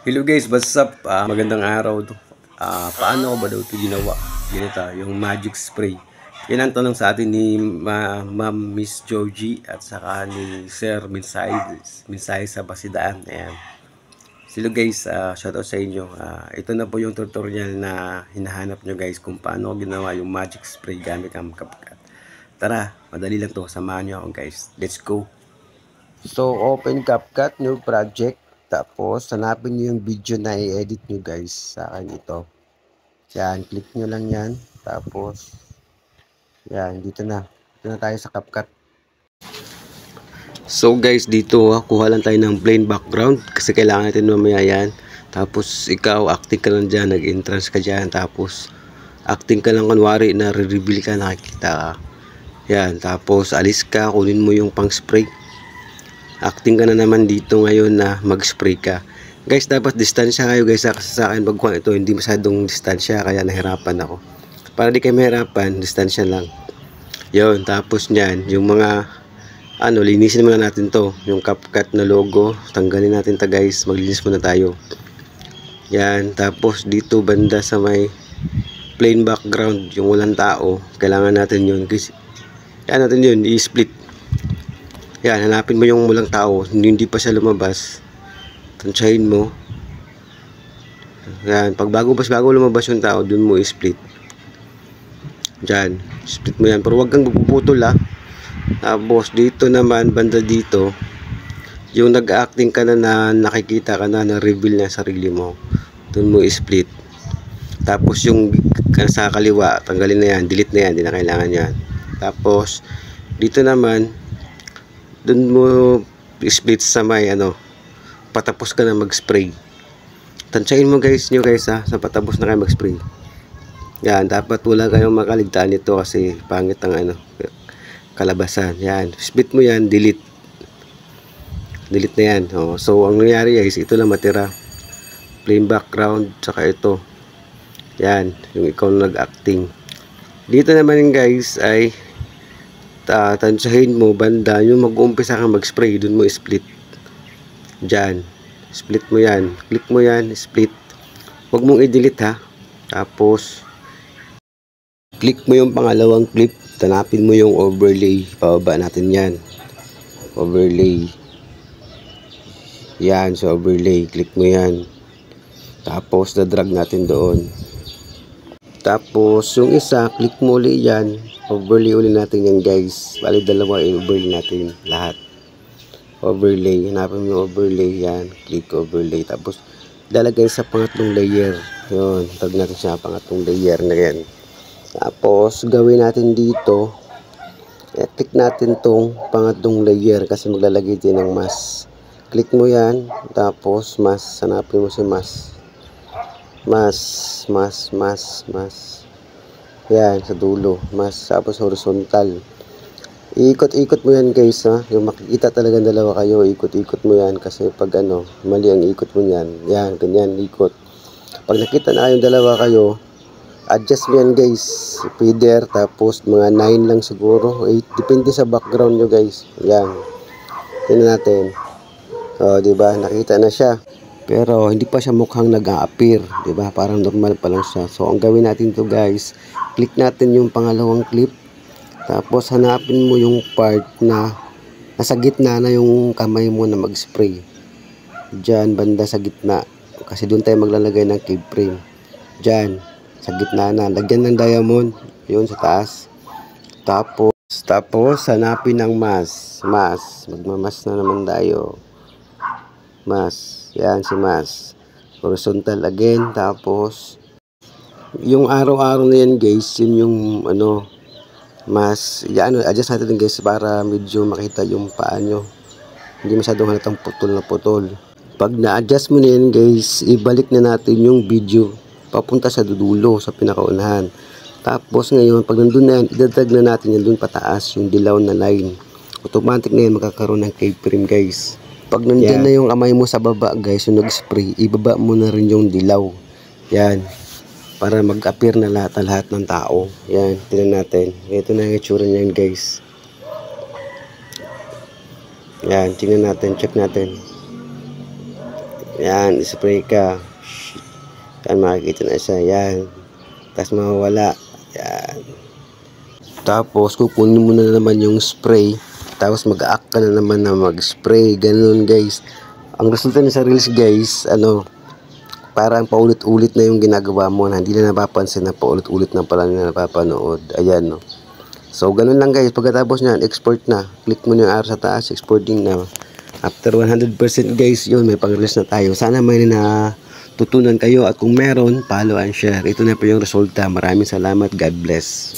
Hello guys, what's up? Magandang araw to. Paano ko ba daw ito ginawa? Ganito, yung magic spray. Yan ang tanong sa atin ni Ma'am Miss Georgie at saka ni Sir Minsay sa Basidaan. Ayan. Hello guys, shoutout sa inyo. Ito na po yung tutorial na hinahanap nyo guys kung paano ko ginawa yung magic spray gamit ang CapCut. Tara, madali lang to. Samahan nyo ako guys. Let's go! So, open CapCut, new project. Tapos, hanapin nyo yung video na i-edit nyo guys. Sa akin ito. Yan, click nyo lang yan. Tapos, yan, dito na. Dito na tayo sa CapCut. So guys, dito kuha lang tayo ng plain background. Kasi kailangan natin mamaya yan. Tapos, ikaw, acting ka lang dyan. Nag-entrance ka dyan. Tapos, acting ka lang kunwari na re-reveal ka, nakikita ka. Yan, tapos, alis ka. Kunin mo yung pang spray. Acting ka na naman dito ngayon na mag-spray ka. Guys, dapat distansya kayo guys. Kasi sa akin pagkuhan ito, hindi masyadong distansya. Kaya nahirapan ako. Para di kayo mahirapan, distansya lang. Yun, tapos nyan, yung mga, linisin muna natin to. Yung CapCut na logo, tanggalin natin ta guys. Maglinis muna tayo. Yan, tapos dito banda sa may plain background, yung walang tao, kailangan natin yun. Kasi, yan natin yun, i-split. Yan, hanapin mo yung walang tao, hindi pa siya lumabas. Tansyahin mo. Yan, bago lumabas yung tao, dun mo i-split. Diyan, split mo yan. Pero wag kang magpuputol Tapos dito naman, banda dito, yung nag-acting ka na nakikita ka na reveal na sarili mo. Dun mo i-split. Tapos yung sa kaliwa, tanggalin na yan, delete na yan, hindi na kailangan yan. Tapos, dito naman, dun mo split sa may patapos ka na mag-spray. Tansyahin mo guys sa patapos na kayo mag-spray. Yan, dapat wala kayong makaligtaan nito kasi pangit ang kalabasan. Yan, split mo yan, delete na yan. So ang nangyari guys, ito lang matira, plain background, tsaka ito. Yan, yung ikaw nag-acting. Dito naman guys ay tansyahin mo banda yung mag-uumpisa kang mag-spray, dun mo split. Diyan, split mo yan, click mo yan, split. Huwag mong i-delete Tapos click mo yung pangalawang clip, tanapin mo yung overlay, pababa natin yan, overlay. Yan, so overlay, click mo yan. Tapos na-drag natin doon. Tapos yung isa, click mo ulit yan, overlay ulit natin yan guys. Bali dalawa i-overlay natin lahat. Overlay, hanapin mo yung overlay yan, click overlay. Tapos lalagay sa pangatlong layer. Yun, tag natin siya pangatlong layer na yan. Tapos gawin natin dito, click natin tong pangatlong layer kasi maglalagay din ng mask. Click mo yan, tapos mask, hanapin mo si mask. Mask. Yan, sa dulo. Mask, tapos horizontal. Iikot-ikot mo yan guys Yung makikita talaga dalawa kayo, ikot-ikot mo yan kasi pag mali ang ikot mo yan. Yan, ganyan, ikot. Pag nakita na kayong dalawa kayo, adjust mo yan guys. Feeder, tapos mga 9 lang siguro. 8, depende sa background nyo guys. Yan. Tingnan natin. Diba? Nakita na siya. Pero hindi pa siya mukhang nag-a-appear, 'di ba? Parang normal pa lang siya. So ang gawin natin to guys, click natin yung pangalawang clip. Tapos hanapin mo yung part na nasa gitna na yung kamay mo na mag-spray. Diyan banda sa gitna. Kasi doon tayo maglalagay ng keyframe. Diyan sa gitna na. Lagyan ng diamond, 'yun sa taas. Tapos hanapin ng mask. Magmamas na naman tayo. Mask. Yan si mask. Horizontal again. Tapos yung araw-araw na yan guys, yun yung mask. Adjust natin guys para medyo makita yung paa nyo. Hindi masyadong halatang putol na putol. Pag na-adjust mo na yan guys, ibalik na natin yung video papunta sa dudulo, sa pinakaunahan. Tapos ngayon, pag nandun na yan, idadag na natin yan dun pataas, yung dilaw na line. Automatic na yan magkakaroon ng keyframe guys. Pag nandyan na yung kamay mo sa baba guys, yung nag-spray, ibaba mo na rin yung dilaw. Yan. Para mag-appear na lahat ng tao. Yan. Tingnan natin. Ito na yung itsura niyan guys. Yan. Tingnan natin. Check natin. Yan, spray ka. Yan, makikita na siya. Yan. Tapos mawawala. Yan. Tapos, kukunin mo na naman yung spray. Tapos, mag-act ka na naman na mag-spray. Ganun, guys. Ang resulta niya sa reels, guys, parang paulit-ulit na yung ginagawa mo na hindi na napapansin na paulit-ulit na pala na napapanood. Ayan, no. So, ganun lang, guys. Pagkatapos niyan, export na. Click mo na yung arrow sa taas, exporting na. After 100%, guys, yun, may pang-release na tayo. Sana may natutunan kayo at kung meron, follow and share. Ito na po yung resulta. Maraming salamat. God bless.